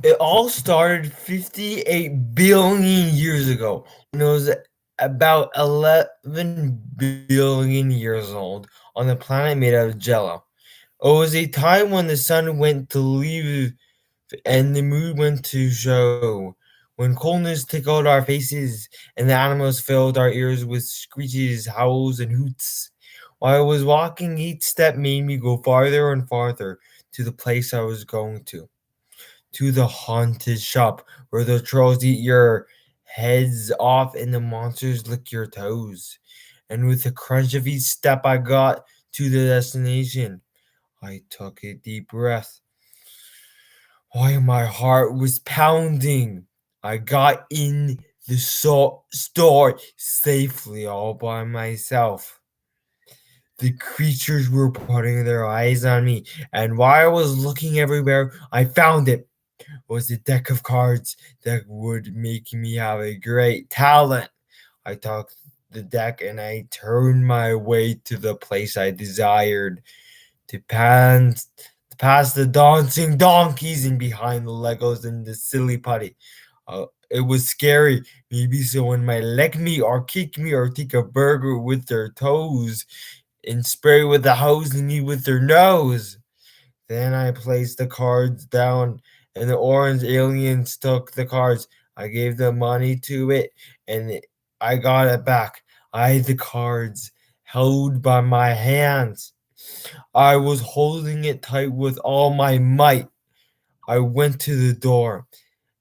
It all started 58 billion years ago when it was about 11 billion years old on a planet made out of jello. It was a time when the sun went to leave and the moon went to show. When coldness took out our faces and the animals filled our ears with screeches, howls, and hoots. While I was walking, each step made me go farther and farther to the place I was going to the haunted shop where the trolls eat your heads off and the monsters lick your toes. And with the crunch of each step, I got to the destination. I took a deep breath while my heart was pounding. I got in the store safely all by myself. The creatures were putting their eyes on me, and while I was looking everywhere, I found it was a deck of cards that would make me have a great talent. I took the deck and I turned my way to the place I desired to pass the dancing donkeys and behind the Legos and the silly putty. It was scary. Maybe someone might lick me or kick me or take a burger with their toes and spray with the hose and eat with their nose. Then I placed the cards down, and the orange aliens took the cards. I gave the money to it, and I got it back. I had the cards held by my hands. I was holding it tight with all my might. I went to the door,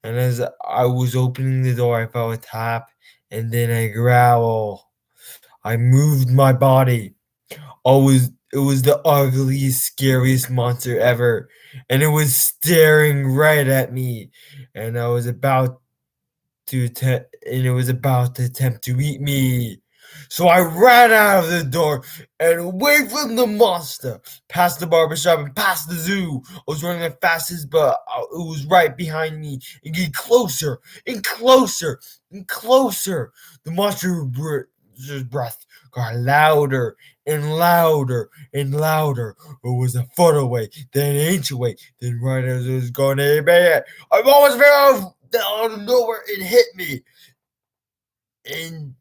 and as I was opening the door, I felt a tap and then a growl. I moved my body. It was the ugliest, scariest monster ever, and it was staring right at me, and I was about and it was about to attempt to eat me. So I ran out of the door and away from the monster, past the barbershop and past the zoo. I was running as fast as, but it was right behind me and getting closer and closer and closer. The monster's breath got louder and louder and louder. It was a foot away, then an inch away, then right as it was going to hit me, I almost fell out of nowhere and hit me. And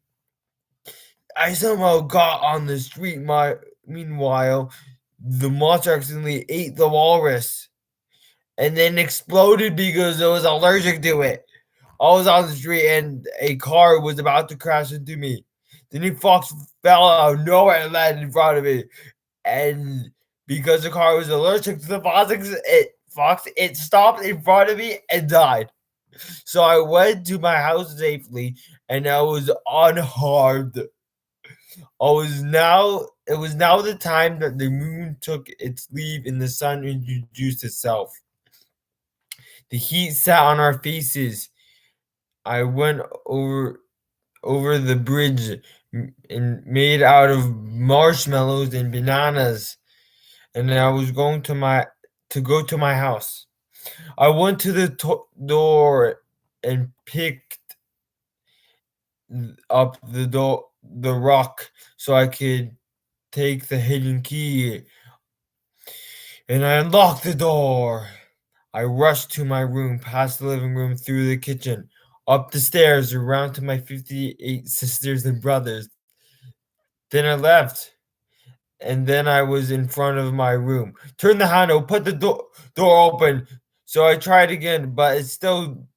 I somehow got on the street. Meanwhile, the monster accidentally ate the walrus and then exploded because it was allergic to it. I was on the street and a car was about to crash into me. Then a fox fell out of nowhere and landed in front of me. And because the car was allergic to the fox, it stopped in front of me and died. So I went to my house safely and I was unharmed. It was now the time that the moon took its leave and the sun introduced itself. The heat sat on our faces. I went over the bridge and made out of marshmallows and bananas, and I was going to go to my house. I went to the door and picked up the rock so I could take the hidden key, and I unlocked the door. I rushed to my room, past the living room, through the kitchen, up the stairs, around to my 58 sisters and brothers. Then I left, and then I was in front of my room. Turn the handle, put the door open. So I tried again, but it still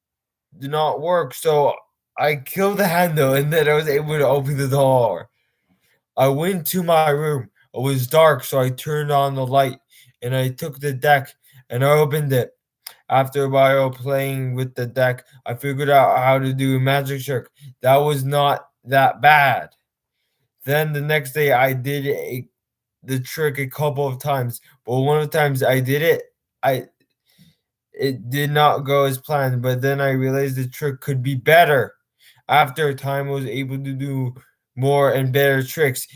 did not work. So I killed the handle, and then I was able to open the door. I went to my room. It was dark, so I turned on the light, and I took the deck and I opened it. After a while playing with the deck, I figured out how to do a magic trick. That was not that bad. Then the next day, I did the trick a couple of times, but one of the times I did it, I it did not go as planned. But then I realized the trick could be better. After a time, I was able to do more and better tricks,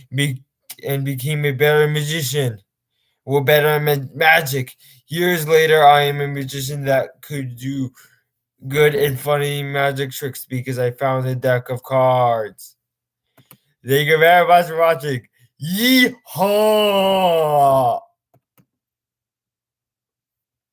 and became a better magician. Or better at magic. Years later, I am a magician that could do good and funny magic tricks because I found a deck of cards. Thank you very much for watching. Yeehaw!